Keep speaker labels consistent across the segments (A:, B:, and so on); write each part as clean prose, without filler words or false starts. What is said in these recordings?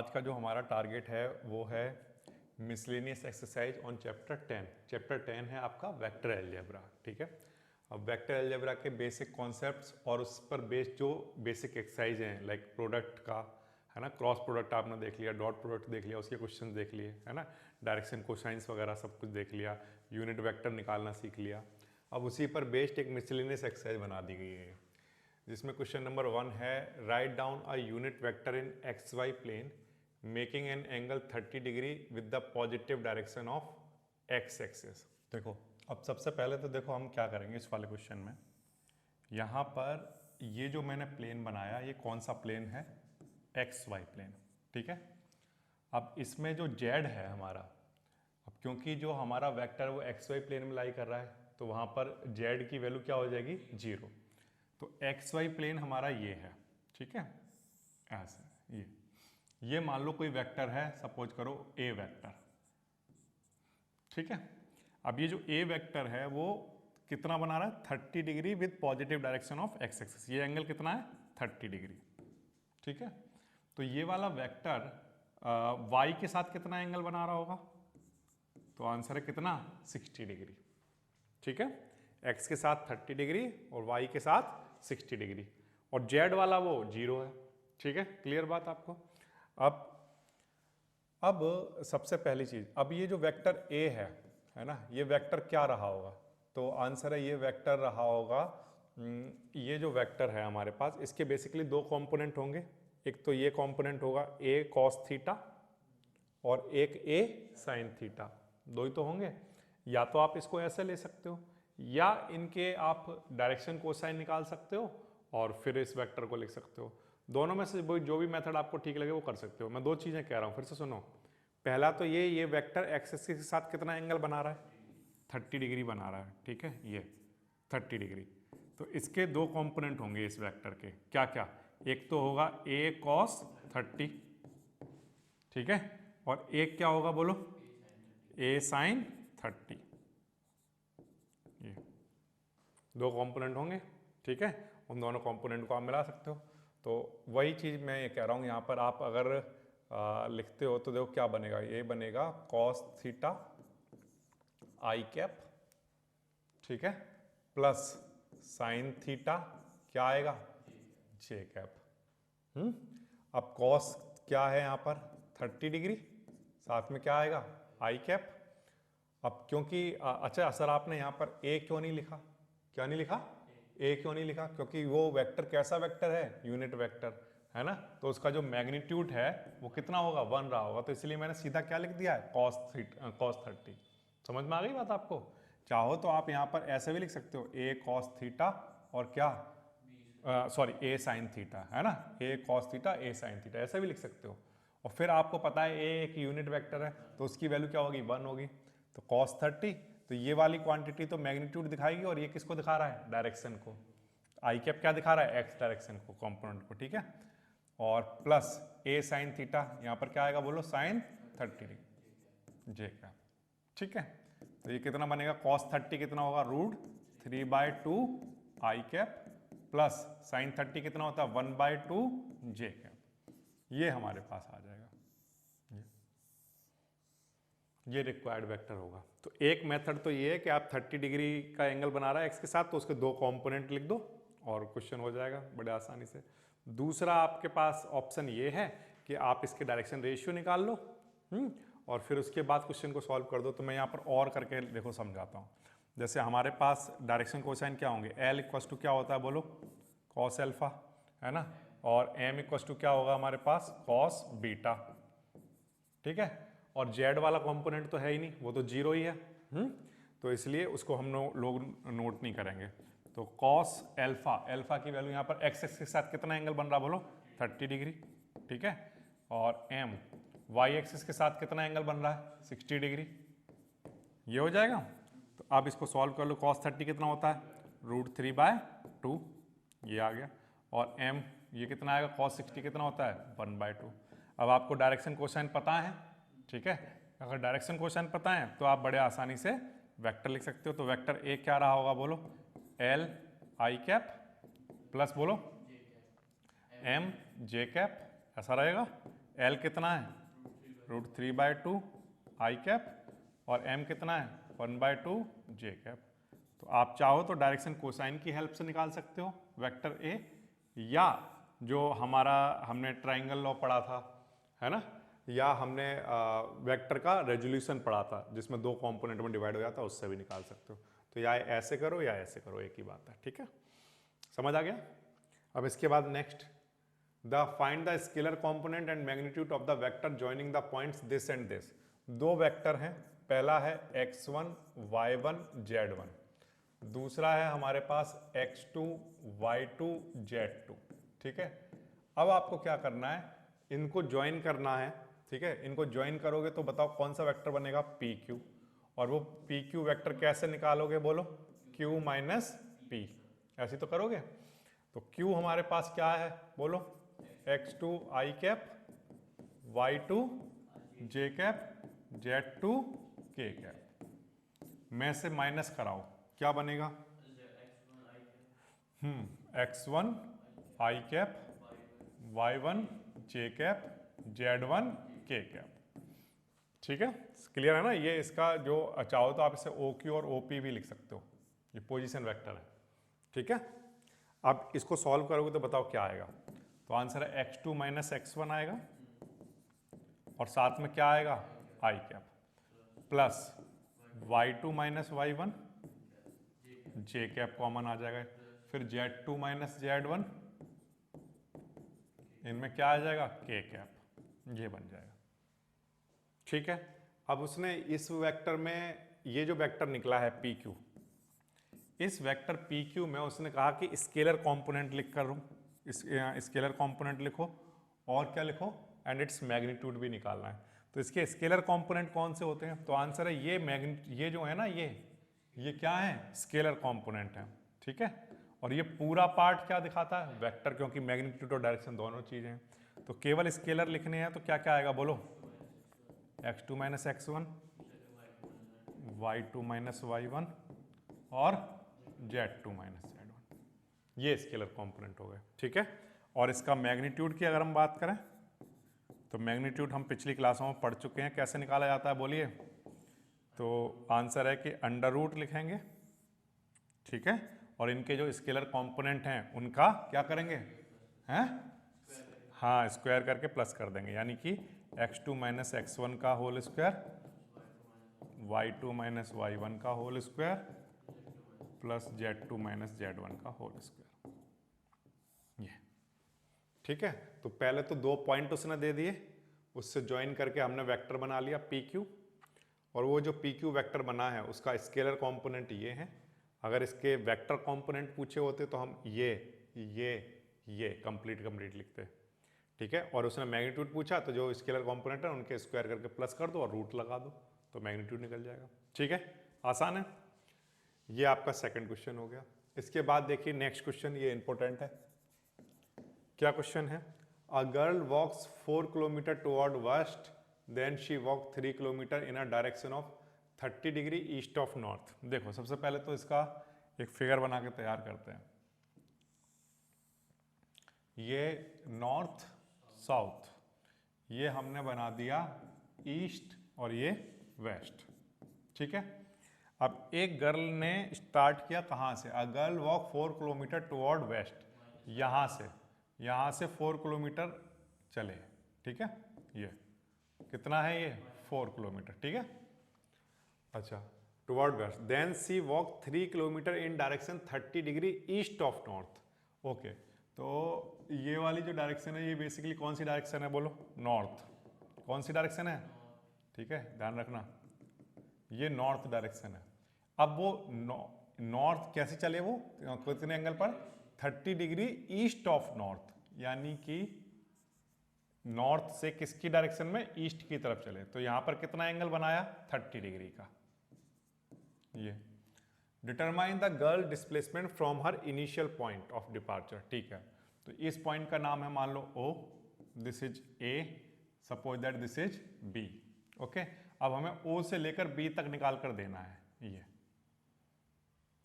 A: आज का जो हमारा टारगेट है वो है miscellaneous exercise on chapter 10। Chapter 10 है आपका वेक्टर अलजेब्रा, ठीक है। अब वेक्टर अलजेब्रा के बेसिक कॉन्सेप्ट्स और उस पर बेस्ड जो बेसिक एक्सरसाइज हैं, लाइक प्रोडक्ट का है ना, क्रॉस प्रोडक्ट आपने देख लिया, डॉट प्रोडक्ट देख लिया, उसके क्वेश्चन देख लिए है ना, डायरेक्शन कोसाइंस वगैरह सब कुछ देख लिया, यूनिट वेक्टर निकालना सीख लिया। अब उसी पर बेस्ड एक मिसलेनियस एक्सरसाइज बना दी गई है जिसमें क्वेश्चन नंबर 1 है write down a unit vector in X Y plane making an angle 30 degree with the positive direction of X axis. देखो अब सबसे पहले तो देखो हम क्या करेंगे इस वाले क्वेश्चन में, यहाँ पर ये जो मैंने प्लेन बनाया ये कौन सा प्लेन है, एक्स वाई प्लेन, ठीक है। अब इसमें जो जेड है हमारा, अब क्योंकि जो हमारा वेक्टर वो एक्स वाई प्लेन में लाई कर रहा है तो वहाँ पर जेड की वैल्यू क्या हो जाएगी, 0। तो एक्स वाई प्लेन हमारा ये है, ठीक है, ऐसे ये मान लो कोई वेक्टर है, सपोज करो ए वेक्टर, ठीक है। अब ये जो ए वेक्टर है वो कितना बना रहा है, 30 degree with positive direction of X axis. ये एंगल कितना है, 30 डिग्री, ठीक है। तो ये वाला वेक्टर वाई के साथ कितना एंगल बना रहा होगा, तो आंसर है कितना, 60 डिग्री, ठीक है। एक्स के साथ 30 डिग्री और वाई के साथ 60 डिग्री, और जेड वाला वो 0 है, ठीक है। क्लियर बात आपको। अब सबसे पहली चीज, अब ये जो वेक्टर ए है ना, ये वेक्टर क्या रहा होगा, तो आंसर है ये वेक्टर रहा होगा, ये जो वेक्टर है हमारे पास इसके बेसिकली दो कंपोनेंट होंगे। एक तो ये कंपोनेंट होगा ए कॉस थीटा और एक ए साइन थीटा, दो ही तो होंगे। या तो आप इसको ऐसे ले सकते हो या इनके आप डायरेक्शन कोसाइन निकाल सकते हो और फिर इस वेक्टर को लिख सकते हो। दोनों में से जो भी मेथड आपको ठीक लगे वो कर सकते हो। मैं दो चीजें कह रहा हूं, फिर से सुनो। पहला तो ये वेक्टर एक्स एक्सिस के साथ कितना एंगल बना रहा है, 30 डिग्री बना रहा है, ठीक है, ये 30 डिग्री। तो इसके दो कंपोनेंट होंगे इस वेक्टर के, क्या क्या, एक तो होगा ए कॉस 30, ठीक है, और एक क्या होगा बोलो, ए साइन 30। ये दो कंपोनेंट होंगे, ठीक है। उन दोनों कंपोनेंट को आप मिला सकते हो। तो वही चीज़ मैं ये कह रहा हूँ, यहाँ पर आप अगर लिखते हो तो देखो क्या बनेगा, ये बनेगा कॉस थीटा आई कैप, ठीक है, प्लस साइन थीटा क्या आएगा, जे कैप। अब कॉस क्या है यहाँ पर 30 डिग्री, साथ में क्या आएगा, आई कैप। अब क्योंकि अच्छा सर आपने यहाँ पर ए क्यों नहीं लिखा, क्या नहीं लिखा, ए क्यों नहीं लिखा, क्योंकि वो वेक्टर कैसा वेक्टर है, यूनिट वेक्टर है ना, तो उसका जो मैग्नीट्यूड है वो कितना होगा, 1 रहा होगा। तो इसलिए मैंने सीधा क्या लिख दिया है, कॉस 30। समझ में आ गई बात आपको। चाहो तो आप यहाँ पर ऐसे भी लिख सकते हो, ए कॉस थीटा और क्या, सॉरी ए साइन थीटा, है ना, ए कॉस थीटा ए साइन थीटा, ऐसे भी लिख सकते हो। और फिर आपको पता है ए एक यूनिट वेक्टर है तो उसकी वैल्यू क्या होगी, 1 होगी। तो कॉस 30, तो ये वाली क्वांटिटी तो मैग्नीट्यूड दिखाएगी और ये किसको दिखा रहा है, डायरेक्शन को। आई कैप क्या दिखा रहा है, एक्स डायरेक्शन को, कंपोनेंट को, ठीक है। और प्लस ए साइन थीटा, यहाँ पर क्या आएगा बोलो, साइन 30 डिग्री, जे कैप, ठीक है। तो ये कितना बनेगा, कॉस 30 कितना होगा, √3/2 आई कैप प्लस साइन 30 कितना होता है, 1/2 जे कैप। ये हमारे पास आ जाएगा, ये रिक्वायर्ड वेक्टर होगा। तो एक मेथड तो ये है कि आप 30 डिग्री का एंगल बना रहा है एक्स के साथ, तो उसके दो कंपोनेंट लिख दो और क्वेश्चन हो जाएगा बड़े आसानी से। दूसरा आपके पास ऑप्शन ये है कि आप इसके डायरेक्शन रेशियो निकाल लो और फिर उसके बाद क्वेश्चन को सॉल्व कर दो। तो मैं यहाँ पर और करके देखो समझाता हूँ। जैसे हमारे पास डायरेक्शन कोसाइन क्या होंगे, एल इक्वस टू क्या होता है बोलो, कॉस एल्फा, है ना, और एम इक्वस टू क्या होगा हमारे पास, कॉस बीटा, ठीक है। और जेड वाला कंपोनेंट तो है ही नहीं, वो तो 0 ही है, तो इसलिए उसको हम लोग नोट नहीं करेंगे। तो कॉस एल्फा, एल्फा की वैल्यू यहाँ पर एक्स एक्सिस के साथ कितना एंगल बन रहा बोलो, 30 डिग्री, ठीक है। और एम वाई एक्सिस के साथ कितना एंगल बन रहा है, 60 डिग्री, ये हो जाएगा। तो आप इसको सॉल्व कर लो, कॉस 30 कितना होता है, √3/2, ये आ गया। और एम ये कितना आएगा, कॉस 60 कितना होता है, 1/2। अब आपको डायरेक्शन कोसाइन पता है, ठीक है। अगर डायरेक्शन क्वेश्चन पता है तो आप बड़े आसानी से वेक्टर लिख सकते हो। तो वेक्टर ए क्या रहा होगा बोलो, एल आई कैप प्लस बोलो एम जे कैप, ऐसा रहेगा। L कितना है √3/2 आई कैप और M कितना है 1/2 जे कैप। तो आप चाहो तो डायरेक्शन कोसाइन की हेल्प से निकाल सकते हो वेक्टर ए, या जो हमने ट्राइंगल लॉ पढ़ा था, है ना, या हमने वेक्टर का रेजोल्यूशन पढ़ा था जिसमें 2 कंपोनेंट में डिवाइड हो जाता है, उससे भी निकाल सकते हो। तो या ऐसे करो या ऐसे करो, एक ही बात है, ठीक है, समझ आ गया। अब इसके बाद next, the find the scalar component and magnitude of the vector joining the points this and this. 2 vector हैं, पहला है x1 y1 z1, दूसरा है हमारे पास x2 y2 z2, ठीक है। अब आपको क्या करना है, इनको ज्वाइन करना है, ठीक है। इनको ज्वाइन करोगे तो बताओ कौन सा वेक्टर बनेगा PQ, और वो PQ वेक्टर कैसे निकालोगे बोलो, Q माइनस P, ऐसे तो करोगे। तो Q हमारे पास क्या है बोलो, x2 i cap y2 j cap z2 k cap, में से माइनस कराओ, क्या बनेगा x1 i cap y1 j cap z1 k cap, ठीक है, क्लियर है ना। ये इसका जो चाहो तो आप इसे OQ और OP भी लिख सकते हो, ये पोजीशन वेक्टर है, ठीक है। अब इसको सॉल्व करोगे तो बताओ क्या आएगा। तो आंसर है x2 माइनस x1 आएगा, और साथ में क्या आएगा i cap, plus y2 minus y1 j cap common आ जाएगा, फिर z2 माइनस z1, इनमें क्या आ जाएगा k कैप, ये बन जाएगा, ठीक है। अब उसने इस वेक्टर में ये जो वेक्टर निकला है PQ, इस वेक्टर PQ में उसने कहा कि स्केलर कंपोनेंट लिख कर स्केलर कंपोनेंट लिखो, और क्या लिखो, एंड इट्स मैग्नीट्यूड भी निकालना है। तो इसके स्केलर कंपोनेंट कौन से होते हैं, तो आंसर है ये जो है ना, ये क्या है, स्केलर कंपोनेंट है, ठीक है। और ये पूरा पार्ट क्या दिखाता है, वेक्टर, क्योंकि मैग्नीट्यूड और डायरेक्शन दोनों चीजें हैं। तो केवल स्केलर लिखने हैं, तो क्या क्या आएगा बोलो, x2 minus x1 y2 minus y1 और z2 माइनस z1, ये स्केलर कंपोनेंट हो गए, ठीक है। और इसका मैग्नीट्यूड की अगर हम बात करें तो मैग्नीट्यूड हम पिछली क्लासों में पढ़ चुके हैं, कैसे निकाला जाता है बोलिए। तो आंसर है कि अंडर रूट लिखेंगे, ठीक है, और इनके जो स्केलर कंपोनेंट हैं उनका क्या करेंगे, हैं, हाँ, स्क्वायर करके प्लस कर देंगे, यानी कि x2 माइनस x1 का whole square, y2 minus y1 का whole square, plus z2 minus z1 का होल स्क्वायर, ये, ठीक है। तो पहले तो 2 पॉइंट उसने दे दिए, उससे ज्वाइन करके हमने वेक्टर बना लिया PQ, और वो जो PQ वेक्टर बना है उसका स्केलर कंपोनेंट ये है। अगर इसके वेक्टर कंपोनेंट पूछे होते तो हम ये कंप्लीट लिखते, ठीक है। और उसने मैग्नीट्यूड पूछा तो जो स्केलर कंपोनेंट है उनके स्क्वायर करके प्लस कर दो और रूट लगा दो, तो मैग्नीट्यूड निकल जाएगा, ठीक है, आसान है। ये आपका सेकंड क्वेश्चन हो गया। इसके बाद देखिए नेक्स्ट क्वेश्चन, ये इंपॉर्टेंट है। क्या क्वेश्चन है, a girl walks 4 kilometre toward west, then she walk 3 kilometre in a direction of 30 degree east of north. देखो सबसे पहले तो इसका एक फिगर बना के तैयार करते हैं। ये नॉर्थ साउथ, ये हमने बना दिया ईस्ट, और ये वेस्ट, ठीक है। अब एक गर्ल ने स्टार्ट किया कहाँ से, a girl walk 4 kilometre toward west, यहाँ से 4 किलोमीटर चले, ठीक है। ये कितना है, ये 4 किलोमीटर, ठीक है। अच्छा, toward west, then she walk 3 kilometre in direction 30 degree east of north. Okay, तो ये वाली जो डायरेक्शन है ये बेसिकली कौन सी डायरेक्शन है बोलो, नॉर्थ। कौन सी डायरेक्शन है, ठीक है, ध्यान रखना, ये नॉर्थ डायरेक्शन है। अब वो नॉर्थ कैसे चले, वो कितने एंगल पर, 30 डिग्री ईस्ट ऑफ नॉर्थ, यानी कि नॉर्थ से किसकी डायरेक्शन में, ईस्ट की तरफ चले। तो यहां पर कितना एंगल बनाया, 30 डिग्री का। ये determine the girl displacement from her initial point of departure, ठीक है। तो इस पॉइंट का नाम है मान लो O, this is A, suppose that this is B, okay. अब हमें O से लेकर B तक निकाल कर देना है, ये,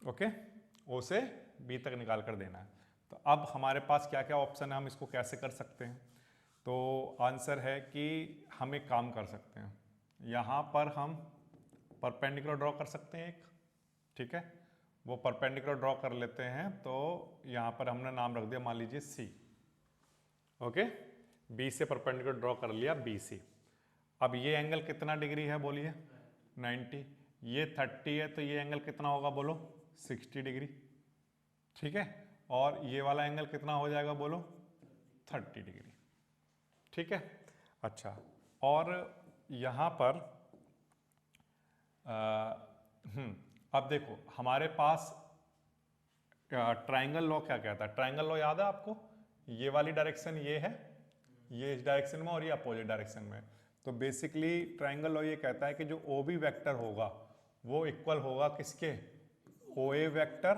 A: ओके, O से B तक निकाल कर देना है। तो अब हमारे पास क्या क्या ऑप्शन है, हम इसको कैसे कर सकते हैं। तो आंसर है कि हम एक काम कर सकते हैं, यहाँ पर हम परपेंडिकुलर ड्रॉ कर सकते हैं एक, ठीक है। वो परपेंडिकुलर ड्रॉ कर लेते हैं, तो यहाँ पर हमने नाम रख दिया, मान लीजिए सी, ओके। बी से परपेंडिकुलर ड्रॉ कर लिया बी सी। अब ये एंगल कितना डिग्री है बोलिए, 90। ये 30 है, तो ये एंगल कितना होगा बोलो, 60 डिग्री, ठीक है। और ये वाला एंगल कितना हो जाएगा बोलो, 30 डिग्री, ठीक है। अच्छा, और यहाँ पर अब देखो हमारे पास ट्राइंगल लॉ क्या कहता है, ट्राइंगल लॉ याद है आपको, ये वाली डायरेक्शन ये है, ये इस डायरेक्शन में और ये अपोजिट डायरेक्शन में। तो बेसिकली ट्राइंगल लॉ ये कहता है कि जो ओ बी वेक्टर होगा वो इक्वल होगा किसके, O A vector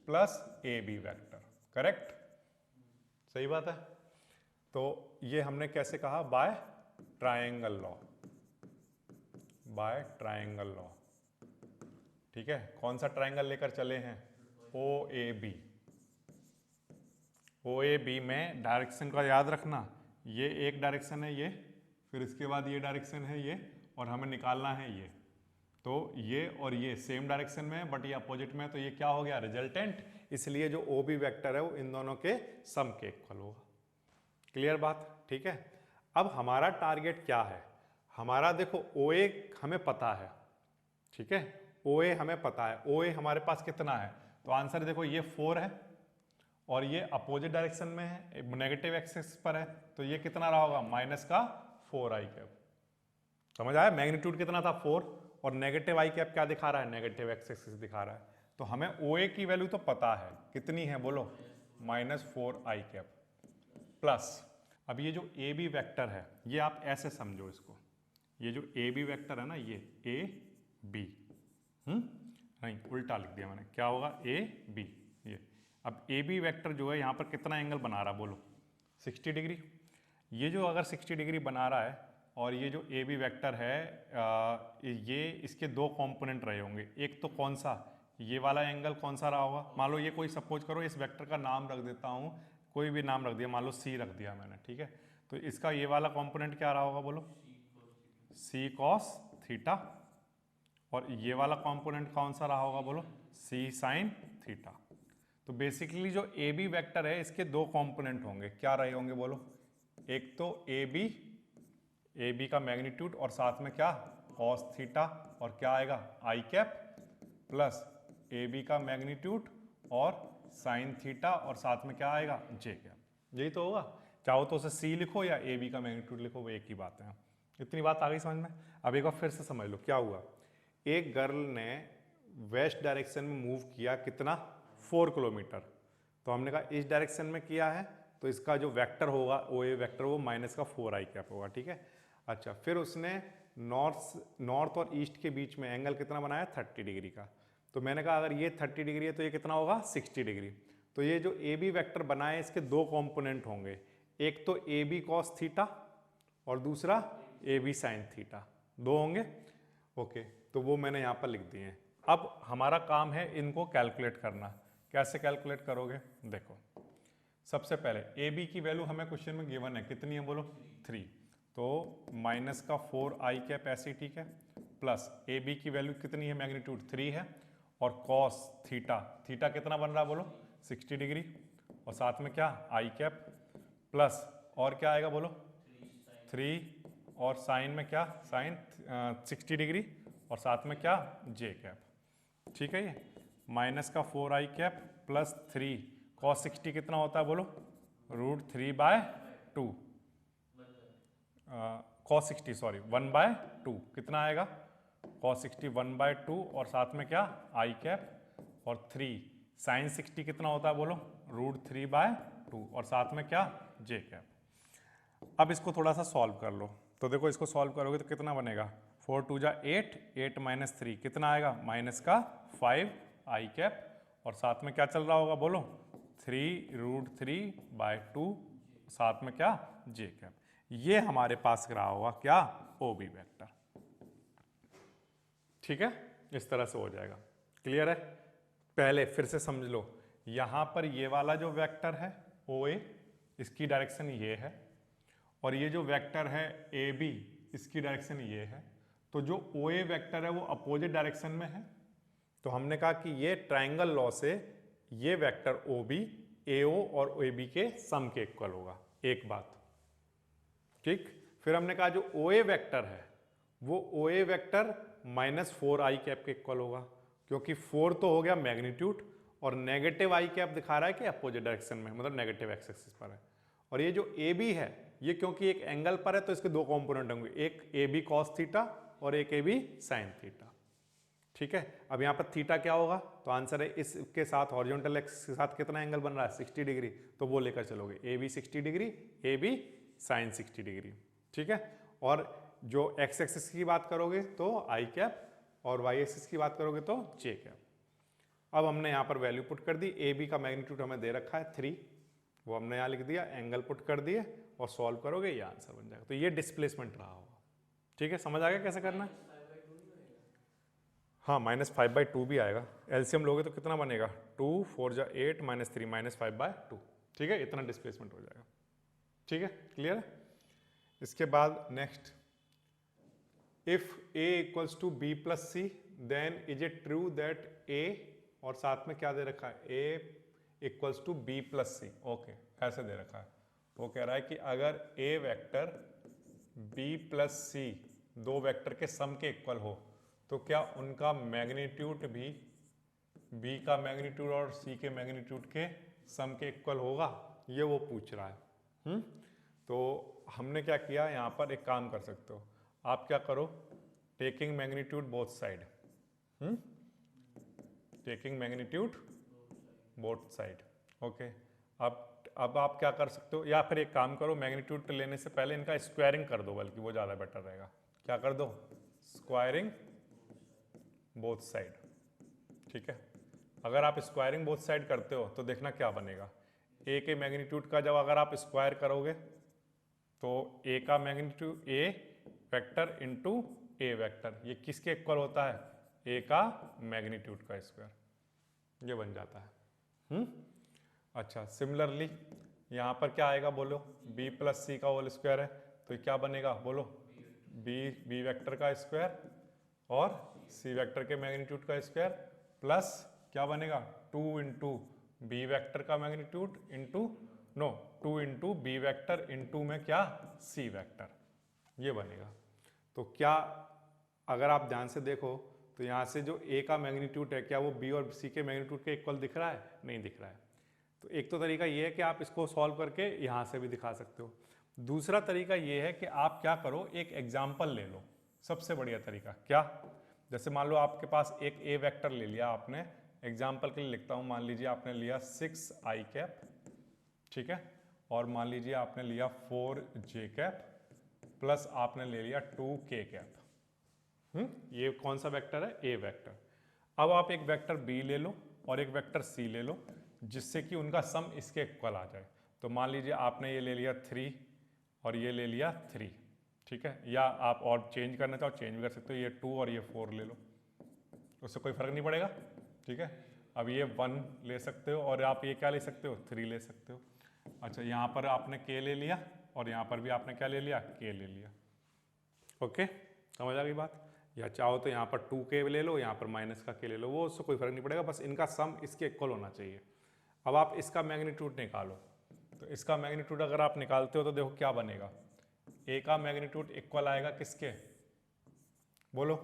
A: plus A B vector, correct, सही बात है। तो ये हमने कैसे कहा, by triangle law, by triangle law, ठीक है। कौन सा ट्राइंगल लेकर चले हैं, O A B. O A B में डायरेक्शन का याद रखना, ये एक डायरेक्शन है ये, फिर इसके बाद ये डायरेक्शन है ये, और हमें निकालना है ये। तो ये और ये सेम डायरेक्शन में है बट ये अपोजिट में है, तो ये क्या हो गया, रिजल्टेंट। इसलिए जो ओ बी वेक्टर है वो इन दोनों के सम के इक्वल होगा। क्लियर बात, ठीक है। अब हमारा टारगेट क्या है, हमारा देखो ओ ए हमें पता है, ठीक है, ओ ए हमें पता है। ओ ए हमारे पास कितना है, तो आंसर देखो ये 4 है और ये अपोजिट डायरेक्शन में है, नेगेटिव एक्सिस पर है, तो ये कितना रहा होगा, माइनस का 4 आई कैप। समझ आया, मैग्नीट्यूड कितना था 4 और नेगेटिव आई कैप क्या दिखा रहा है, नेगेटिव एक्सिस दिखा रहा है। तो हमें ओ ए की वैल्यू तो पता है, कितनी है बोलो, -4 आई कैप प्लस। अब ये जो ए बी वैक्टर है ये आप ऐसे समझो इसको, ये जो ए बी वैक्टर है ना, ये ए बी, नहीं उल्टा लिख दिया मैंने, क्या होगा, ए बी ये। अब ए बी वैक्टर जो है यहाँ पर कितना एंगल बना रहा बोलो, 60 डिग्री। ये जो अगर 60 डिग्री बना रहा है और ये जो ए बी वैक्टर है ये इसके दो कंपोनेंट रहे होंगे, एक तो कौन सा, ये वाला एंगल कौन सा रहा होगा, मान लो ये कोई सपोज करो इस वेक्टर का नाम रख देता हूँ, कोई भी नाम रख दिया, मान लो सी रख दिया मैंने, ठीक है। तो इसका ये वाला कंपोनेंट क्या रहा होगा बोलो, सी कॉस थीटा, और ये वाला कंपोनेंट कौन सा रहा होगा बोलो, सी साइन थीटा। तो बेसिकली जो ए बी वेक्टर है इसके दो कंपोनेंट होंगे, क्या रहे होंगे बोलो, एक तो ए बी का मैग्नीट्यूड और साथ में क्या, कॉस थीटा, और क्या आएगा, आई कैप प्लस ए बी का मैग्नीट्यूड और साइन थीटा, और साथ में क्या आएगा, जे कैप। यही तो होगा, चाहो तो उसे सी लिखो या ए बी का मैग्नीट्यूड लिखो, वो एक ही बात है। इतनी बात आ गई समझ में। अब एक बार फिर से समझ लो क्या हुआ, एक गर्ल ने वेस्ट डायरेक्शन में मूव किया, कितना, 4 किलोमीटर। तो हमने कहा इस डायरेक्शन में किया है तो इसका जो वेक्टर होगा ओ ए वेक्टर वो -4 आई कैप होगा, ठीक है। अच्छा, फिर उसने नॉर्थ और ईस्ट के बीच में एंगल कितना बनाया, 30 डिग्री का। तो मैंने कहा अगर ये 30 डिग्री है तो ये कितना होगा, 60 डिग्री। तो ये जो ए बी वैक्टर बनाए इसके दो कॉम्पोनेंट होंगे, एक तो ए बी कॉस थीटा और दूसरा ए बी साइन थीटा, दो होंगे, ओके। तो वो मैंने यहाँ पर लिख दिए हैं। अब हमारा काम है इनको कैलकुलेट करना। कैसे कैलकुलेट करोगे, देखो सबसे पहले ए बी की वैल्यू हमें क्वेश्चन में गिवन है, कितनी है बोलो, 3। तो -4 आई कैप ऐसे, ठीक है, प्लस ए बी की वैल्यू कितनी है, मैग्नीट्यूड 3 है, और कॉस थीटा, थीटा कितना बन रहा है बोलो, 60 डिग्री, और साथ में क्या, आई कैप प्लस, और क्या आएगा बोलो, 3, और साइन में क्या, साइन 60 डिग्री, और साथ में क्या, जे कैप, ठीक है। ये -4 आई कैप प्लस 3 कॉस 60 कितना होता है बोलो, √3/2, कॉस 60 सॉरी 1/2 कितना आएगा, कॉस 60 1/2, और साथ में क्या, आई कैप, और 3 साइन 60 कितना होता है बोलो, √3/2, और साथ में क्या, जे कैप। अब इसको थोड़ा सा सॉल्व कर लो। तो देखो इसको सॉल्व करोगे तो कितना बनेगा, 4 2 जा 8, 8 - 3 कितना आएगा, -5 आई कैप, और साथ में क्या चल रहा होगा बोलो, 3√3/2, साथ में क्या, जे कैप। ये हमारे पास रहा होगा क्या, ओ बी वेक्टर, ठीक है। इस तरह से हो जाएगा, क्लियर है। पहले फिर से समझ लो, यहां पर ये वाला जो वेक्टर है ओ ए, इसकी डायरेक्शन ये है, और ये जो वेक्टर है ए बी, इसकी डायरेक्शन ये है, तो जो ओ ए वेक्टर है वो अपोजिट डायरेक्शन में है। तो हमने कहा कि ये ट्रायंगल लॉ से ये वेक्टर ओ बी ए ओ और ए बी के सम के इक्वल होगा, एक बात ठीक। फिर हमने कहा जो ओ ए वेक्टर है वो ओ ए वेक्टर -4i कैप के इक्वल होगा, क्योंकि 4 तो हो गया मैग्नीट्यूड और नेगेटिव आई कैप दिखा रहा है कि अपोजिट डायरेक्शन में, मतलब नेगेटिव एक्स एक्सिस पर है। और ये जो ए बी है ये क्योंकि एक एंगल पर है तो इसके दो कंपोनेंट होंगे, एक ए बी कॉस थीटा और एक ए बी साइन थीटा, ठीक है। अब यहाँ पर थीटा क्या होगा, तो आंसर है इसके साथ हॉरिजॉन्टल एक्सिस के साथ कितना एंगल बन रहा है 60 डिग्री, तो वो लेकर चलोगे A B 60 degree A B sine 60 degree, ठीक है। और जो एक्स एक्सिस की बात करोगे तो आई कैप और वाई एक्सिस की बात करोगे तो जे कैप। अब हमने यहाँ पर वैल्यू पुट कर दी, ए बी का मैग्नीट्यूड हमें दे रखा है 3, वो हमने यहाँ लिख दिया, एंगल पुट कर दिए और सॉल्व करोगे ये आंसर बन जाएगा। तो ये डिस्प्लेसमेंट रहा होगा, ठीक है। समझ आ गया कैसे करना है? हाँ -5/2 भी आएगा, एलसीएम लोगे तो कितना बनेगा 2 4 जा 8 -3 -5/2, ठीक है। इतना डिस्प्लेसमेंट हो जाएगा, ठीक है, क्लियर है। इसके बाद next, if a equals to B plus C then is it true that a, और साथ में क्या दे रखा है a equals to B plus C, okay ऐसे दे रखा है। वो कह रहा है कि अगर a वेक्टर b प्लस सी दो वेक्टर के सम के इक्वल हो तो क्या उनका मैग्नीट्यूड भी b का मैग्नीट्यूड और c के मैग्नीट्यूड के सम के इक्वल होगा, ये वो पूछ रहा है। तो हमने क्या किया, यहाँ पर एक काम कर सकते हो आप, क्या करो, taking magnitude both side, taking magnitude both side, okay. अब आप क्या कर सकते हो, या फिर एक काम करो, मैग्नीट्यूड लेने से पहले इनका स्क्वायरिंग कर दो, बल्कि वो ज़्यादा बेटर रहेगा। क्या कर दो, स्क्वायरिंग बोथ साइड, ठीक है। अगर आप स्क्वायरिंग बोथ साइड करते हो तो देखना क्या बनेगा, ए के मैग्नीट्यूड का जब अगर आप स्क्वायर करोगे तो ए का मैग्नीट्यूड ए वेक्टर इंटू ए वेक्टर, ये किसके इक्वल होता है, ए का मैग्नीट्यूड का स्क्वायर, ये बन जाता है। अच्छा, सिमिलरली यहाँ पर क्या आएगा बोलो, बी प्लस सी का होल स्क्वायर है, तो क्या बनेगा बोलो, बी वेक्टर का स्क्वायर और सी वेक्टर के मैग्नीट्यूड का स्क्वायर प्लस क्या बनेगा 2 इंटू बी वेक्टर का magnitude into 2 into B vector into में क्या सी वेक्टर, ये बनेगा। तो क्या अगर आप ध्यान से देखो तो यहाँ से जो ए का मैग्नीट्यूड है क्या वो बी और सी के मैग्नीट्यूड के इक्वल दिख रहा है, नहीं दिख रहा है। तो एक तो तरीका ये है कि आप इसको सॉल्व करके यहाँ से भी दिखा सकते हो। दूसरा तरीका ये है कि आप क्या करो, एक एग्जाम्पल ले लो, सबसे बढ़िया तरीका क्या, जैसे मान लो आपके पास एक ए वेक्टर ले लिया आपने, एग्जाम्पल के लिए लिखता हूँ, मान लीजिए आपने लिया 6i कैप, ठीक है, और मान लीजिए आपने लिया 4j कैप प्लस आपने ले लिया 2k कैप। ये कौन सा वेक्टर है, ए वेक्टर। अब आप एक वेक्टर बी ले लो और एक वेक्टर सी ले लो, जिससे कि उनका सम इसके इक्वल आ जाए। तो मान लीजिए आपने ये ले लिया 3 और ये ले लिया 3, ठीक है, या आप और चेंज करना चाहो चेंज भी कर सकते हो, ये 2 और ये 4 ले लो, उससे कोई फर्क नहीं पड़ेगा, ठीक है। अब ये 1 ले सकते हो और आप ये क्या ले सकते हो, 3 ले सकते हो। अच्छा, यहाँ पर आपने k ले लिया और यहाँ पर भी आपने क्या ले लिया, k ले लिया, ओके, समझ आ गई बात। या चाहो तो यहाँ पर 2k ले लो, यहाँ पर माइनस का k ले लो, वो उससे कोई फर्क नहीं पड़ेगा, बस इनका सम इसके इक्वल होना चाहिए। अब आप इसका मैग्नीट्यूड निकालो, तो इसका मैग्नीट्यूड अगर आप निकालते हो तो देखो क्या बनेगा, a का मैग्नीट्यूड इक्वल आएगा किसके, बोलो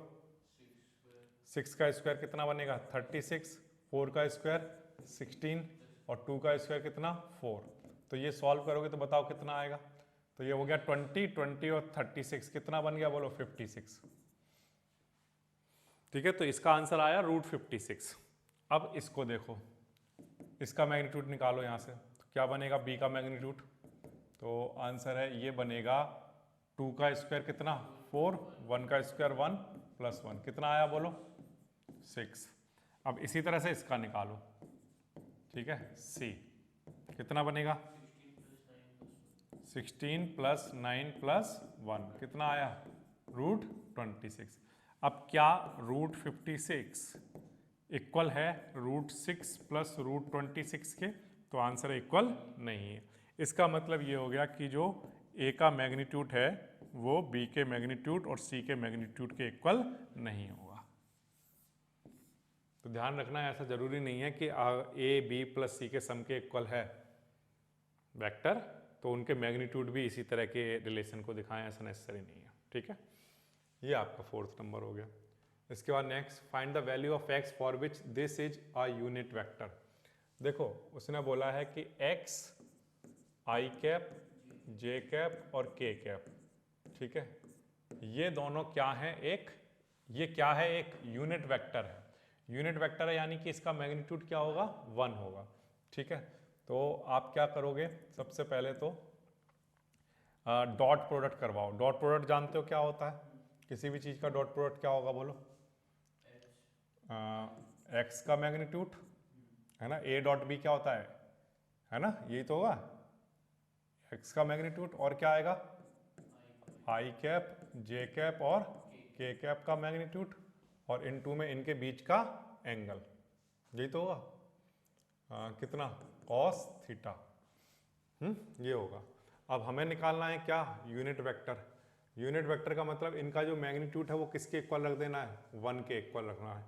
A: 6 का स्क्वायर कितना बनेगा 36, 4 का स्क्वायर 16 और 2 का स्क्वायर कितना 4। तो ये सॉल्व करोगे तो बताओ कितना आएगा, तो ये हो गया 20 और 36 कितना बन गया बोलो 56, ठीक है। तो इसका आंसर आया √56। अब इसको देखो, इसका मैग्नीट्यूड निकालो यहाँ से, तो क्या बनेगा b का मैग्नीट्यूड, तो आंसर है ये बनेगा 2 का स्क्वायर कितना 4, 1 का स्क्वायर 1 प्लस 1 कितना आया बोलो 6। अब इसी तरह से इसका निकालो, ठीक है, c कितना बनेगा 16 प्लस 9 प्लस 1 कितना आया √26। अब क्या √56 इक्वल है √6 प्लस √26 के, तो आंसर इक्वल नहीं है। इसका मतलब ये हो गया कि जो ए का मैग्नीट्यूड है वो बी के मैग्नीट्यूड और सी के मैग्नीट्यूड के इक्वल नहीं होगा। तो ध्यान रखना ऐसा जरूरी नहीं है कि ए बी प्लस सी के सम के इक्वल है वेक्टर, तो उनके मैग्नीट्यूड भी इसी तरह के रिलेशन को दिखाएं, ऐसा नेसेसरी नहीं है। ठीक है, ये आपका 4th नंबर हो गया। इसके बाद next, find the value of x for which this is a unit vector. देखो उसने बोला है कि x i cap j cap और k कैप, ठीक है, ये दोनों क्या हैं, ये क्या है, एक यूनिट वेक्टर है। यूनिट वेक्टर है यानी कि इसका मैग्नीट्यूड क्या होगा, 1 होगा। ठीक है, तो आप क्या करोगे, सबसे पहले तो डॉट प्रोडक्ट करवाओ। डॉट प्रोडक्ट जानते हो क्या होता है, किसी भी चीज का डॉट प्रोडक्ट क्या होगा बोलो, x का मैग्नीट्यूड है ना, a डॉट b क्या होता है ना, यही तो होगा, x का मैग्नीट्यूड और क्या आएगा, i कैप j कैप और k कैप का मैग्नीट्यूड और इन टू में इनके बीच का एंगल, यही तो होगा कितना, cos थीटा। ये होगा। अब हमें निकालना है क्या, यूनिट वेक्टर। यूनिट वेक्टर का मतलब इनका जो मैग्नीट्यूड है वो किसके इक्वल रख देना है, 1 के इक्वल रखना है।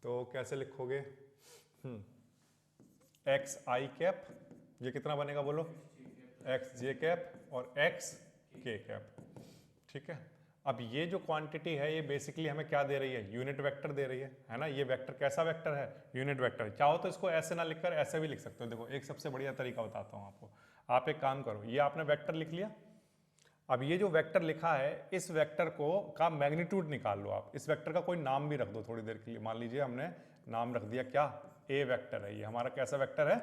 A: तो कैसे लिखोगे, एक्स आई कैप, ये कितना बनेगा बोलो, एक्स जे कैप और एक्स के कैप। ठीक है, अब ये जो क्वांटिटी है ये बेसिकली हमें क्या दे रही है, यूनिट वेक्टर दे रही है ना। ये वेक्टर कैसा वेक्टर है, यूनिट वेक्टर। चाहो तो इसको ऐसे ना लिखकर ऐसे भी लिख सकते हो। देखो एक सबसे बढ़िया तरीका बताता हूँ आपको। आप एक काम करो, ये आपने वेक्टर लिख लिया, अब ये जो वेक्टर लिखा है इस वेक्टर को का मैग्नीट्यूड निकाल लो आप। इस वेक्टर का कोई नाम भी रख दो थोड़ी देर के लिए। मान लीजिए हमने नाम रख दिया क्या, ए वेक्टर है, ये हमारा कैसा वेक्टर है,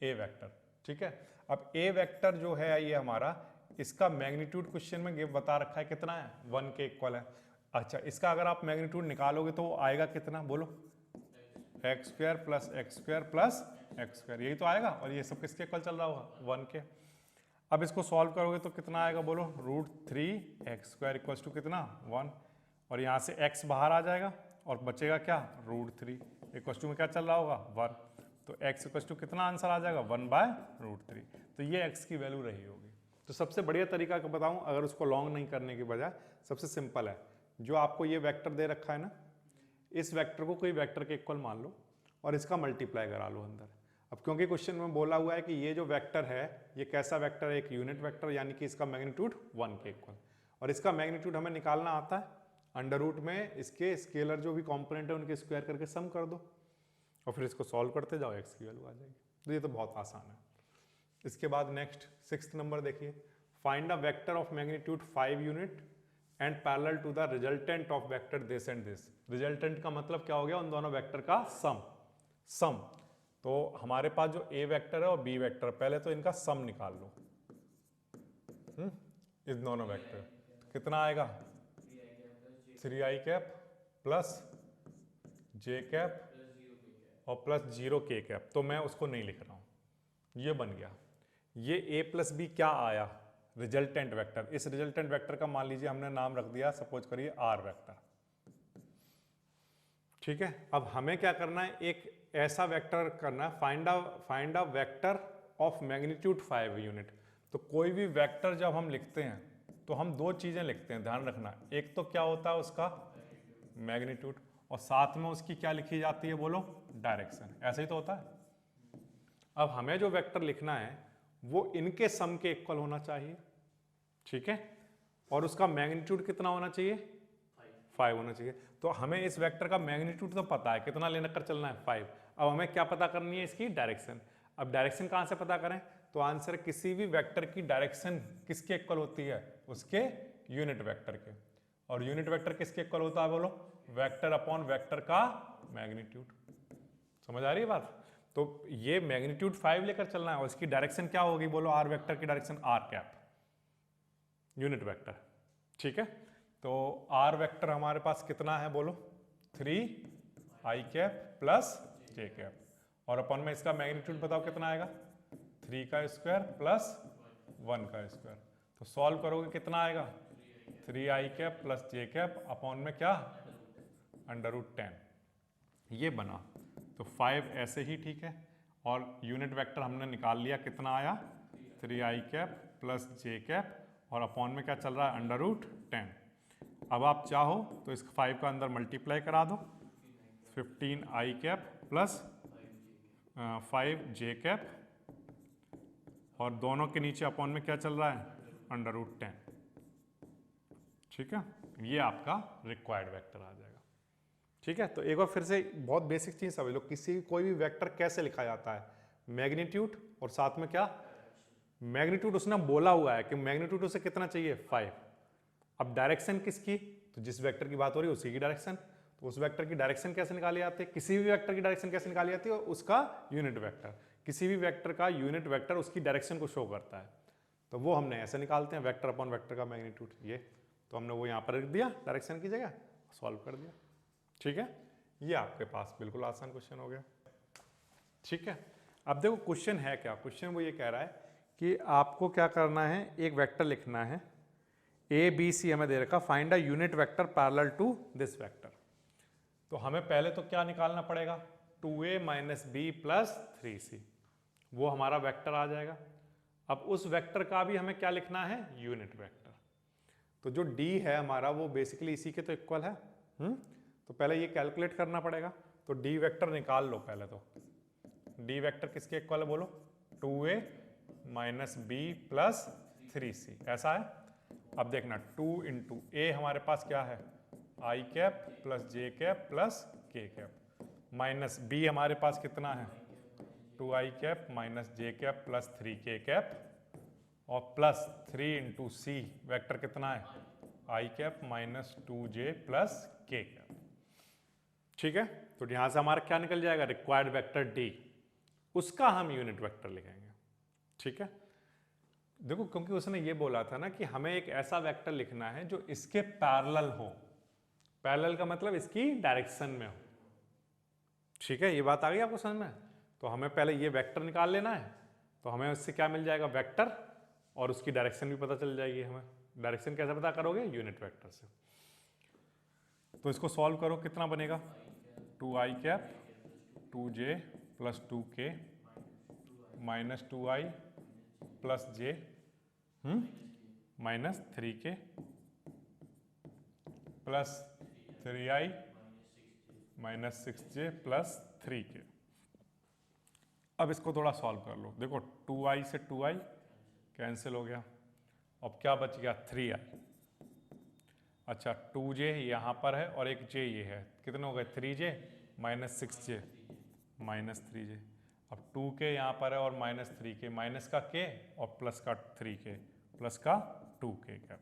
A: ए वेक्टर। ठीक है, अब ए वेक्टर जो है ये हमारा, इसका मैग्नीट्यूड क्वेश्चन में बता रखा है कितना है, 1 के इक्वल है। अच्छा, इसका अगर आप मैग्नीट्यूड निकालोगे तो वो आएगा कितना बोलो, x square plus x square plus x square, यही तो आएगा। और ये सब किसके इक्वल चल रहा होगा, 1 के। अब इसको सॉल्व करोगे तो कितना आएगा बोलो, √3 एक्स स्क्वायर इक्वल्स टू कितना, 1। और यहाँ से x बाहर आ जाएगा और बचेगा क्या, √3 इक्वल्स टू में क्या चल रहा होगा, 1। तो x इक्वल्स टू कितना आंसर आ जाएगा, 1/√3। तो ये x की वैल्यू रही होगी। तो सबसे बढ़िया तरीका का बताऊं, अगर उसको लॉन्ग नहीं करने के बजाय, सबसे सिंपल है, जो आपको ये वेक्टर दे रखा है ना, इस वेक्टर को कोई वेक्टर के इक्वल मान लो और इसका मल्टीप्लाई करा लो अंदर। अब क्योंकि क्वेश्चन में बोला हुआ है कि ये जो वेक्टर है ये कैसा वेक्टर है, एक यूनिट वेक्टर, यानी कि इसका मैग्नीट्यूड 1 के इक्वल। और इसका मैग्नीट्यूड हमें निकालना आता है, अंडर रूट में इसके स्केलर जो भी कंपोनेंट है उनके स्क्वायर करके सम कर दो और फिर इसको सॉल्व करते जाओ, x की वैल्यू आ जाएगी। तो ये तो बहुत आसान है। इसके बाद नेक्स्ट 6th नंबर देखिए, find a vector of magnitude 5 unit and parallel to the resultant of vector this and this. Resultant का मतलब क्या हो गया, उन दोनों वेक्टर का सम। तो हमारे पास जो a वेक्टर है और b वेक्टर, पहले तो इनका सम निकाल लो। इस दोनों वेक्टर कितना आएगा, 3i cap plus j cap और प्लस 0 k कैप। तो मैं उसको नहीं लिख रहा हूं, ये बन गया। ये a प्लस b क्या आया, रिजल्टेंट वेक्टर। इस रिजल्टेंट वेक्टर का मान लीजिए हमने नाम रख दिया, सपोज करिए r वेक्टर। ठीक है, अब हमें क्या करना है, एक ऐसा वेक्टर करना है, find a vector of magnitude 5 unit. तो कोई भी वेक्टर जब हम लिखते हैं तो हम दो चीजें लिखते हैं, ध्यान रखना। एक तो क्या होता है उसका मैग्नीट्यूड और साथ में उसकी क्या लिखी जाती है बोलो, डायरेक्शन। ऐसे ही तो होता है। अब हमें जो वेक्टर लिखना है वो इनके सम के इक्वल होना चाहिए। ठीक है, और उसका मैग्नीट्यूड कितना होना चाहिए, 5 होना चाहिए। तो हमें इस वेक्टर का मैग्नीट्यूड तो पता है, कितना लेना कर चलना है, 5। अब हमें क्या पता करनी है, इसकी डायरेक्शन। अब डायरेक्शन कहाँ से पता करें, तो आंसर किसी भी वेक्टर की डायरेक्शन किसके इक्वल होती है, उसके यूनिट वेक्टर के। और यूनिट वेक्टर किसके इक्वल होता है बोलो, वेक्टर अपॉन वेक्टर का मैग्नीट्यूड। समझ आ रही है बात। तो ये मैग्नीट्यूड 5 लेकर चलना है और इसकी डायरेक्शन क्या होगी बोलो, आर वेक्टर की direction r cap, unit vector. ठीक है, तो r वेक्टर हमारे पास कितना है बोलो, 3i cap plus j cap और अपन में इसका मैग्नीट्यूड बताओ कितना आएगा, 3 का स्क्वायर प्लस 1 का स्क्वायर। तो सॉल्व करोगे कितना आएगा, 3i cap plus j cap upon में क्या, √10। ये बना। तो 5 ऐसे ही ठीक है, और यूनिट वेक्टर हमने निकाल लिया, कितना आया, 3i cap plus j cap और अपॉन में क्या चल रहा है, √10। अब आप चाहो तो इस 5 का अंदर मल्टीप्लाई करा दो, 15i cap plus 5j cap, और दोनों के नीचे अपॉन में क्या चल रहा है, √10। ठीक है, ये आपका रिक्वायर्ड वेक्टर आ जाएगा। ठीक है, तो एक बार फिर से बहुत बेसिक चीज समझ लो, कोई भी वेक्टर कैसे लिखा जाता है, मैग्नीट्यूड और साथ में क्या, मैग्नीट्यूड उसने बोला हुआ है कि मैग्नीट्यूड उसे कितना चाहिए, 5। अब डायरेक्शन किसकी, तो जिस वेक्टर की बात हो रही है उसी की डायरेक्शन, तो उस वेक्टर की डायरेक्शन कैसे निकाली जाती है, किसी भी वेक्टर की डायरेक्शन कैसे निकाली जाती है, उसका यूनिट वेक्टर, किसी भी वेक्टर का यूनिट वेक्टर उसकी डायरेक्शन को शो करता है, तो वो हमने ऐसे निकालते हैं, वेक्टर अपॉन वेक्टर का मैग्नीट्यूड। ये तो हमने वो यहाँ पर रख दिया डायरेक्शन की जगह, सॉल्व कर दिया। ठीक है, ये आपके पास बिल्कुल आसान क्वेश्चन हो गया। ठीक है, अब देखो क्वेश्चन है क्या, क्वेश्चन वो ये कह रहा है कि आपको क्या करना है, एक वेक्टर लिखना है ए बी सी हमें दे रखा, find a unit vector parallel to this vector. तो हमें पहले तो क्या निकालना पड़ेगा, 2a minus B plus 3c, वो हमारा वेक्टर आ जाएगा। अब उस वेक्टर का भी हमें क्या लिखना है, यूनिट वेक्टर। तो जो d है हमारा वो बेसिकली इसी के तो इक्वल है। तो पहले ये कैलकुलेट करना पड़ेगा, तो d वेक्टर निकाल लो पहले। तो d वेक्टर किसके इक्वल है बोलो, 2a minus B plus 3c, ऐसा है। अब देखना 2 इंटू ए हमारे पास क्या है, आई कैप प्लस जे कैप प्लस के कैप, माइनस बी हमारे पास कितना है, 2i कैप माइनस जे कैप प्लस 3k कैप, और प्लस 3 इंटू सी वैक्टर कितना है, आई कैप माइनस 2j प्लस के कैप। ठीक है, तो यहां से हमारा क्या निकल जाएगा, रिक्वायर्ड वेक्टर d, उसका हम यूनिट वेक्टर लिखेंगे। ठीक है, देखो क्योंकि उसने ये बोला था ना कि हमें एक ऐसा वेक्टर लिखना है जो इसके पैरेलल हो, पैरेलल का मतलब इसकी डायरेक्शन में हो। ठीक है, ये बात आ गई आपको समझ में। तो हमें पहले ये वेक्टर निकाल लेना है, तो हमें उससे क्या मिल जाएगा, वेक्टर, और उसकी डायरेक्शन भी पता चल जाएगी हमें। डायरेक्शन कैसे पता करोगे, यूनिट वेक्टर से। तो इसको सॉल्व करो, कितना बनेगा, 2i cap 2j plus 2k minus 2i plus j minus 3k plus 3i minus 6j plus 3k। अब इसको थोड़ा सॉल्व कर लो, देखो 2i से 2i कैंसिल हो गया, अब क्या बच गया, 3i। अच्छा 2j यहाँ पर है और एक j ये है, कितने हो गए, 3j minus 6j minus 3j। अब 2k यहाँ पर है और माइनस 3k, माइनस का k और प्लस का 3k प्लस का 2k कैप,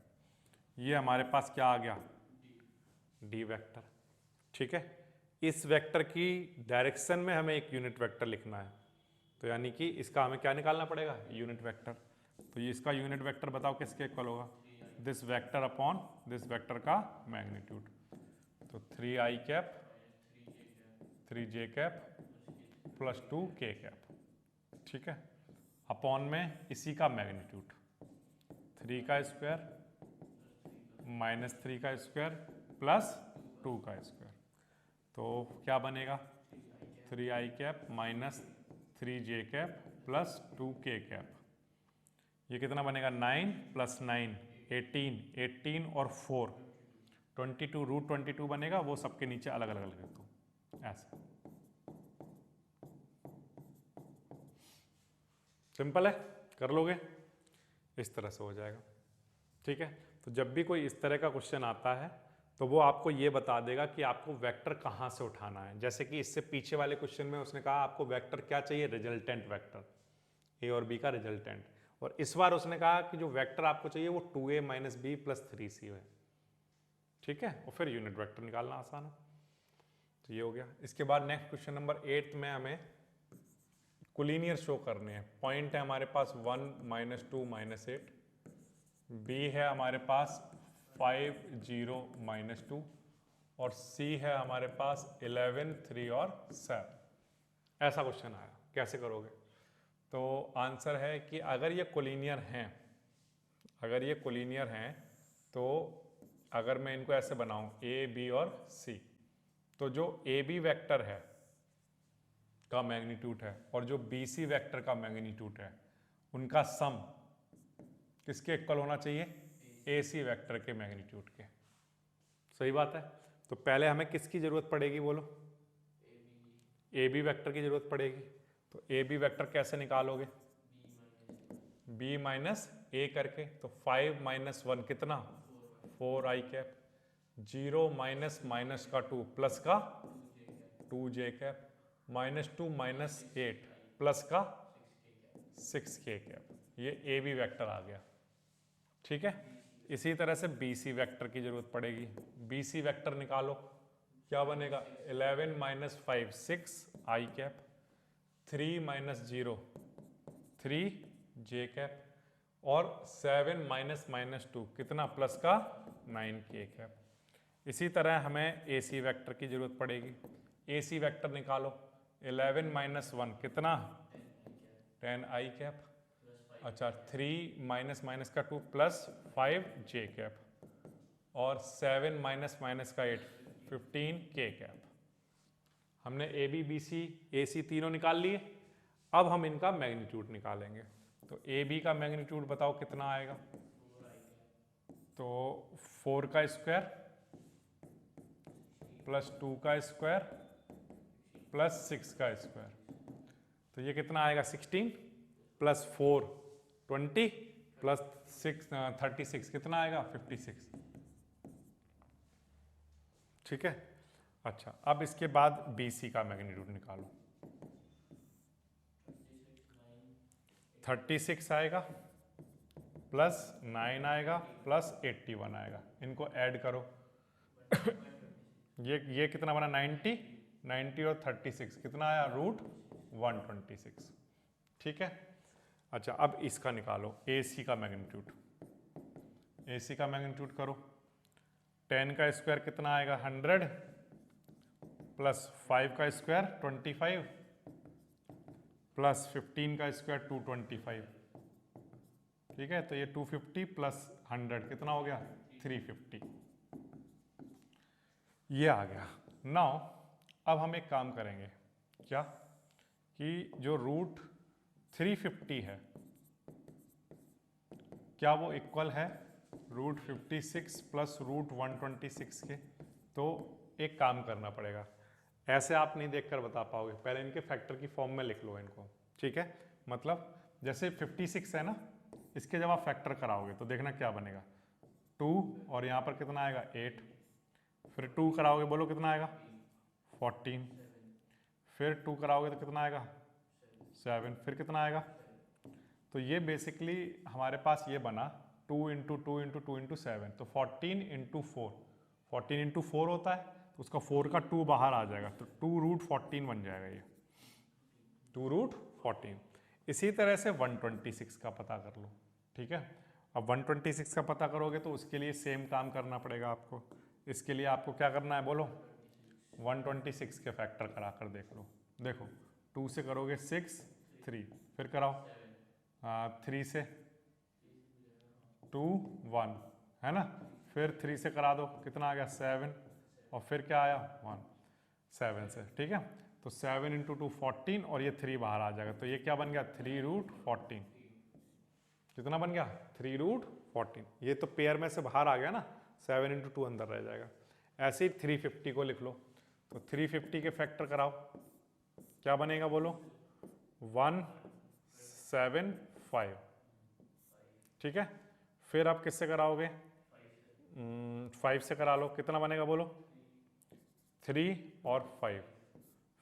A: ये हमारे पास क्या आ गया, d वेक्टर। ठीक है, इस वेक्टर की डायरेक्शन में हमें एक यूनिट वेक्टर लिखना है, तो यानी कि इसका हमें क्या निकालना पड़ेगा, यूनिट वेक्टर। तो ये इसका यूनिट वेक्टर बताओ किसके इक्वल होगा, this vector upon this vector का मैग्नीट्यूड। तो 3i cap 3j cap plus 2k cap. ठीक है, अपॉन में इसी का मैग्नीट्यूड, 3 का स्क्वायर माइनस 3 का स्क्वायर प्लस 2 का स्क्वायर, तो क्या बनेगा, 3i cap minus 3j cap plus 2k cap. ये कितना बनेगा, 9 प्लस 9 18, 18 और 4 22, रूट 22 बनेगा, वो सबके नीचे अलग अलग लिख दो ऐसे। सिंपल है, कर लोगे, इस तरह से हो जाएगा। ठीक है, तो जब भी कोई इस तरह का क्वेश्चन आता है तो वो आपको ये बता देगा कि आपको वेक्टर कहाँ से उठाना है। जैसे कि इससे पीछे वाले क्वेश्चन में उसने कहा आपको वेक्टर क्या चाहिए, रिजल्टेंट वेक्टर, ए और बी का रिजल्टेंट, और इस बार उसने कहा कि जो वेक्टर आपको चाहिए वो 2a minus B plus 3c है। ठीक है, और फिर यूनिट वेक्टर निकालना आसान है। तो ये हो गया। इसके बाद नेक्स्ट क्वेश्चन नंबर 8 में हमें कोलिनियर शो करने हैं। पॉइंट है हमारे पास 1 माइनस 2 माइनस 8, बी है हमारे पास 5 0 माइनस 2, और सी है हमारे पास 11 3 और 7। ऐसा क्वेश्चन आया, कैसे करोगे। तो आंसर है कि अगर ये कोलिनियर हैं, अगर ये कोलिनियर हैं तो अगर मैं इनको ऐसे बनाऊं ए बी और सी, तो जो ए बी वेक्टर है का मैग्नीट्यूड है और जो बी सी वेक्टर का मैग्नीट्यूड है, उनका सम किसके इक्वल होना चाहिए? AC वेक्टर के मैग्नीट्यूड के। सही बात है। तो पहले हमें किसकी जरूरत पड़ेगी बोलो? AB वेक्टर की जरूरत पड़ेगी। तो AB वेक्टर कैसे निकालोगे? B माइनस A करके। तो 5 माइनस 1 कितना? 4i cap. 0 माइनस माइनस का 2 प्लस का 2j कैप। -2 माइनस 8 प्लस का 6k कैप। ये AB वेक्टर आ गया। ठीक है। इसी तरह से BC वेक्टर की जरूरत पड़ेगी। BC वेक्टर निकालो, क्या बनेगा? 11 minus 5 6i cap. 3 minus 0 3j cap. और 7 माइनस माइनस 2 कितना? प्लस का 9k कैप। इसी तरह हमें AC वेक्टर की जरूरत पड़ेगी। AC वेक्टर निकालो, 11 माइनस 1 कितना? 10i cap. अच्छा, 3 माइनस माइनस का 2 प्लस 5j कैप। और 7 माइनस माइनस का 8 15k कैप। हमने AB BC AC तीनों निकाल लिए। अब हम इनका मैग्नीट्यूड निकालेंगे। तो AB का मैग्नीट्यूड बताओ कितना आएगा? तो 4 का स्क्वायर प्लस 2 का स्क्वायर प्लस 6 का स्क्वायर। तो ये कितना आएगा? 16 प्लस 4 20 प्लस 6 36 कितना आएगा? 56। ठीक है। अच्छा, अब इसके बाद BC का मैग्नीट्यूड निकालो। 36 आएगा प्लस 9 आएगा प्लस 81 आएगा। इनको ऐड करो। ये कितना बना? 90 और 36 कितना आया? √126। ठीक है। अच्छा, अब इसका निकालो AC का मैग्नीट्यूड। AC का मैग्नीट्यूड करो। 10 का स्क्वायर कितना आएगा? 100 प्लस 5 का स्क्वायर 25 प्लस 15 का स्क्वायर 225। ठीक है। तो ये 250 प्लस 100 कितना हो गया? 350। ये आ गया। नाउ अब हम एक काम करेंगे, क्या कि जो √350 है, क्या वो इक्वल है √56 प्लस √126 के? तो एक काम करना पड़ेगा। ऐसे आप नहीं देखकर बता पाओगे, पहले इनके फैक्टर की फॉर्म में लिख लो इनको। ठीक है। मतलब जैसे 56 है ना, इसके जब आप फैक्टर कराओगे तो देखना क्या बनेगा? 2 और यहाँ पर कितना आएगा? 8। फिर 2 कराओगे, बोलो कितना आएगा? 14। फिर 2 कराओगे तो कितना आएगा? 7। फिर कितना आएगा? तो ये बेसिकली हमारे पास ये बना 2 × 2 × 2 × 7। तो 14 × 4, 14 × 4 होता है, तो उसका 4 का 2 बाहर आ जाएगा, तो 2√14 बन जाएगा ये, 2√14। इसी तरह से 126 का पता कर लो। ठीक है। अब 126 का पता करोगे तो उसके लिए सेम काम करना पड़ेगा आपको। इसके लिए आपको क्या करना है बोलो? 126 के फैक्टर करा कर देख लो। देखो, 2 से करोगे 6 3, फिर कराओ 3 से 2 1 है ना, फिर 3 से करा दो, कितना आ गया? 7। और फिर क्या आया? 1 7 से। ठीक है। तो 7 × 2 14 और ये 3 बाहर आ जाएगा, तो ये क्या बन गया? 3√14। कितना बन गया? 3√14। ये तो पेयर में से बाहर आ गया ना, 7 × 2 अंदर रह जाएगा। ऐसे ही 350 को लिख लो। तो 350 के फैक्टर कराओ, क्या बनेगा बोलो? 175। ठीक है। फिर आप किससे कराओगे? 5 से करा लो, कितना बनेगा बोलो? 3 और 5।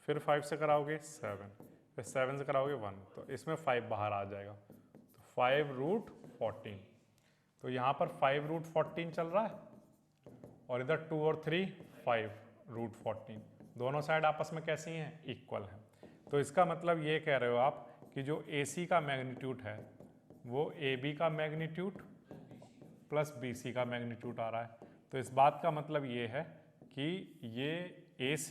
A: फिर 5 से कराओगे 7, फिर 7 से कराओगे 1, तो इसमें 5 बाहर आ जाएगा, तो 5√14। तो यहाँ पर 5√14 चल रहा है और इधर 2 और 3 5√14। दोनों साइड आपस में कैसी हैं? इक्वल हैं। तो इसका मतलब ये कह रहे हो आप कि जो AC का मैग्नीट्यूड है वो AB का मैग्नीट्यूड प्लस BC का मैग्नीट्यूड आ रहा है। तो इस बात का मतलब ये है कि ये AC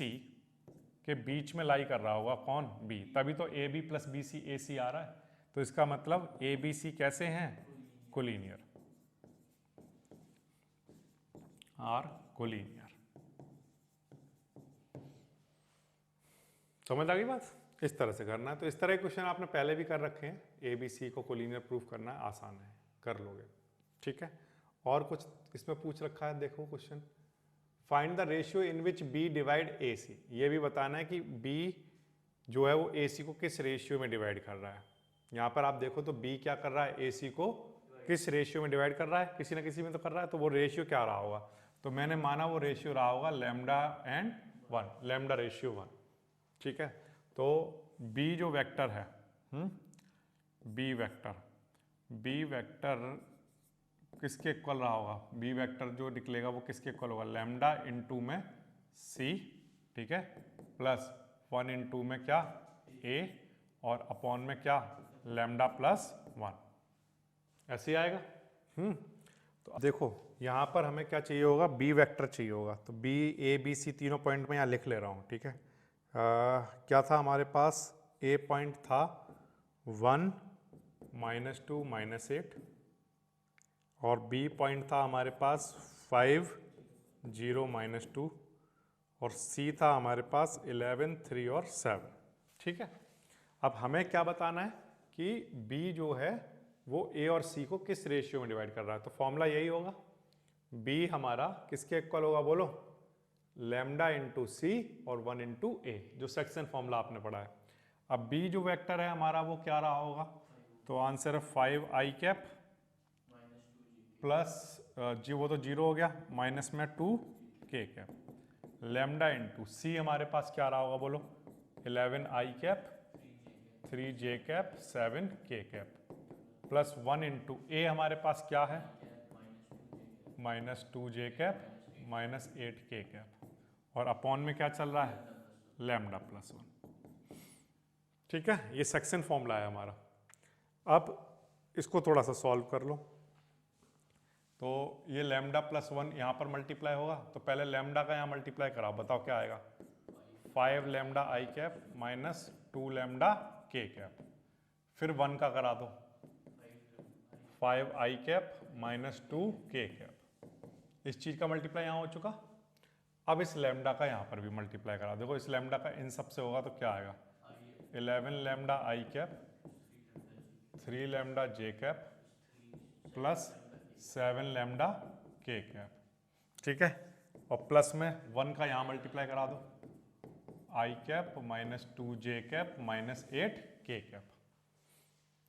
A: के बीच में लाई कर रहा होगा, कौन? B, तभी तो AB प्लस BC AC आ रहा है। तो इसका मतलब ABC कैसे हैं? Collinear, are collinear. समझ आ गई बात? इस तरह से करना है। तो इस तरह के क्वेश्चन आपने पहले भी कर रखे हैं। ABC को कोलिनियर प्रूफ करना आसान है। कर लोगे। ठीक है, और कुछ इसमें पूछ रखा है, देखो question, find the ratio in which B divide A C. ये भी बताना है कि बी जो है वो ए सी को किस रेशियो में डिवाइड कर रहा है। यहाँ पर आप देखो तो बी क्या कर रहा है, ए सी को किस रेशियो में डिवाइड कर रहा है, किसी ना किसी में तो कर रहा है, तो वो रेशियो क्या रहा होगा, तो मैंने माना वो रेशियो रहा होगा लैम्डा एंड 1, लैम्डा रेशियो 1। ठीक है, तो बी जो वेक्टर है, बी वेक्टर किसके इक्वल रहा होगा, बी वेक्टर जो निकलेगा वो किसके इक्वल होगा, लैम्डा इंटू में सी, ठीक है, प्लस 1 इंटू में क्या ए, और अपॉन में क्या लैम्डा प्लस 1, ऐसे ही आएगा। तो अब देखो यहाँ पर हमें क्या चाहिए होगा, बी वेक्टर चाहिए होगा, तो बी ए बी सी तीनों पॉइंट में यहाँ लिख ले रहा हूँ। ठीक है, क्या था हमारे पास, ए पॉइंट था 1 -2 -8, और बी पॉइंट था हमारे पास 5 0 -2, और सी था हमारे पास 11 3 और 7। ठीक है, अब हमें क्या बताना है कि बी जो है वो ए और सी को किस रेशियो में डिवाइड कर रहा है, तो फॉर्मूला यही होगा, बी हमारा किसके इक्वल होगा बोलो, लैम्डा इंटू सी और 1 इंटू ए, जो सेक्शन फॉर्मूला आपने पढ़ा है। अब बी जो वेक्टर है हमारा वो क्या रहा होगा, तो आंसर है 5 आई कैप प्लस जी वो तो 0 हो गया, माइनस में 2 के कैप, लैम्डा इंटू सी हमारे पास क्या रहा होगा बोलो, 11 आई कैप 3 जे कैप 7 के कैप, प्लस 1 इंटू ए हमारे पास क्या है, -2 जे कैप -8 के कैप, और अपॉन में क्या चल रहा है, लैम्डा प्लस 1। ठीक है, ये सेक्शन फॉर्मूला है हमारा। अब इसको थोड़ा सा सॉल्व कर लो, तो ये लैम्डा प्लस 1 यहाँ पर मल्टीप्लाई होगा, तो पहले लैम्डा का यहाँ मल्टीप्लाई कराओ, बताओ क्या आएगा, 5 लैम्डा आई कैप -2 लैम्डा के कैप, फिर 1 का करा दो, 5 आई कैप -2 के कैप, इस चीज़ का मल्टीप्लाई यहाँ हो चुका। अब इस लैम्डा का यहाँ पर भी मल्टीप्लाई करा, देखो इस लैम्डा का इन सब से होगा तो क्या आएगा, 11 लैम्डा आई कैप 3 लैम्डा जे कैप प्लस 7 लैम्डा के कैप। ठीक है, और प्लस में 1 का यहाँ मल्टीप्लाई करा दो, आई कैप -2 जे कैप -8 के कैप।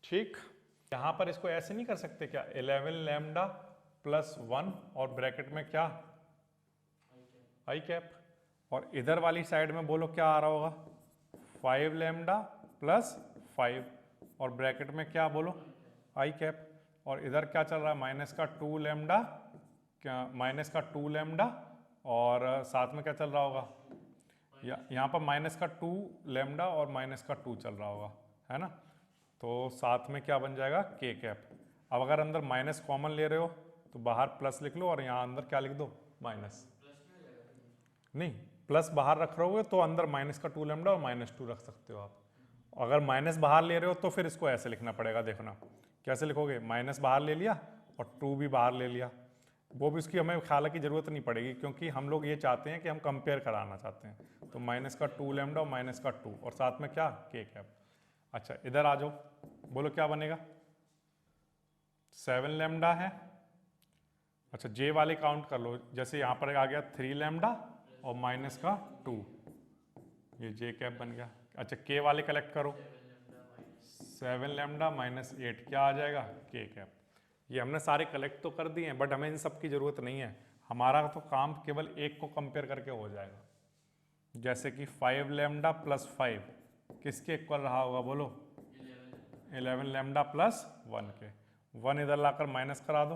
A: ठीक, यहाँ पर इसको ऐसे नहीं कर सकते क्या, 11 लैम्डा प्लस 1 और ब्रैकेट में क्या आई कैप, और इधर वाली साइड में बोलो क्या आ रहा होगा, 5 लैम्डा प्लस 5 और ब्रैकेट में क्या बोलो आई कैप, और इधर क्या चल रहा है, माइनस का 2 लैम्डा, क्या माइनस का 2 लैम्डा, और साथ में क्या चल रहा होगा, यहाँ पर माइनस का 2 लैम्डा और माइनस का 2 चल रहा होगा, है ना, तो साथ में क्या बन जाएगा के कैप। अब अगर अंदर माइनस कॉमन ले रहे हो तो बाहर प्लस लिख लो और यहाँ अंदर क्या लिख दो, माइनस, नहीं प्लस बाहर रख रहे हो तो अंदर माइनस का 2 लैम्डा और -2 रख सकते हो आप। अगर माइनस बाहर ले रहे हो तो फिर इसको ऐसे लिखना पड़ेगा, देखना कैसे लिखोगे, माइनस बाहर ले लिया और 2 भी बाहर ले लिया, वो भी उसकी हमें ख्याल की ज़रूरत नहीं पड़ेगी, क्योंकि हम लोग ये चाहते हैं कि हम कंपेयर कराना चाहते हैं, तो माइनस का 2 लैम्डा और माइनस का 2 और साथ में क्या के कैप। अच्छा इधर आ जाओ, बोलो क्या बनेगा, 7 लैम्डा है, अच्छा जे वाले काउंट कर लो, जैसे यहाँ पर आ गया 3 लैम्डा और माइनस का 2, ये जे कैप बन गया। अच्छा के वाले कलेक्ट करो, 7 लैम्डा -8 क्या आ जाएगा, के कैप। ये हमने सारे कलेक्ट तो कर दिए हैं, बट हमें इन सब की ज़रूरत नहीं है, हमारा तो काम केवल एक को कंपेयर करके हो जाएगा। जैसे कि 5 लैम्डा प्लस 5 किसके इक्वल रहा होगा बोलो, 11 लैम्डा प्लस 1 के, 1 इधर लाकर माइनस करा दो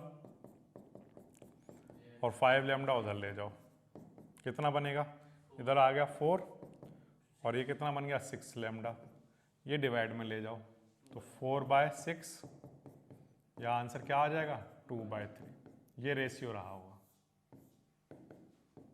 A: और 5 लैम्डा उधर ले जाओ, कितना बनेगा, इधर आ गया 4 और ये कितना बन गया 6 लैम्डा, ये डिवाइड में ले जाओ तो 4/6, या आंसर क्या आ जाएगा 2/3, ये रेशियो रहा होगा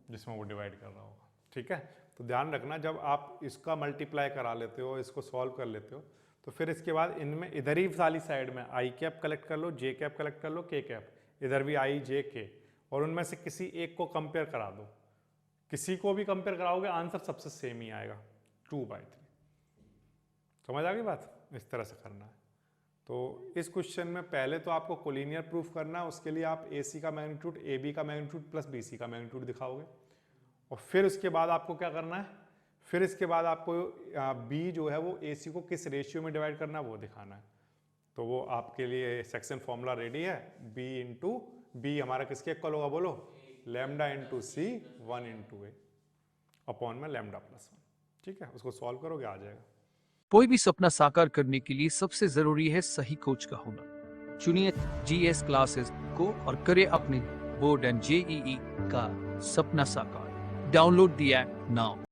A: जिसमें वो डिवाइड कर रहा होगा। ठीक है, तो ध्यान रखना जब आप इसका मल्टीप्लाई करा लेते हो, इसको सॉल्व कर लेते हो, तो फिर इसके बाद इनमें इधर ही वाली साइड में आई कैप कलेक्ट कर लो, जे कैप कलेक्ट कर लो, के कैप, इधर भी आई जे के, और उनमें से किसी एक को कंपेयर करा दो, किसी को भी कंपेयर कराओगे आंसर सबसे सेम ही आएगा 2/3। समझ आ गई बात, इस तरह से करना है। तो इस क्वेश्चन में पहले तो आपको कोलिनियर प्रूफ करना है, उसके लिए आप AC का मैग्नीट्यूड, AB का मैग्नीट्यूड प्लस BC का मैग्नीट्यूड दिखाओगे, और फिर उसके बाद आपको क्या करना है, फिर इसके बाद आपको B जो है वो AC को किस रेशियो में डिवाइड करना है वो दिखाना है। तो वो आपके लिए सेक्शन फॉर्मूला रेडी है, B इंटू B हमारा किसके इक्वल होगा बोलो, lambda into C 1 into A upon में लैम्डा प्लस 1। ठीक है, उसको सॉल्व करोगे आ जाएगा।
B: कोई भी सपना साकार करने के लिए सबसे जरूरी है सही कोच का होना। चुनिए GS क्लासेस को और करें अपने बोर्ड एंड JEE का सपना साकार। Download the app now.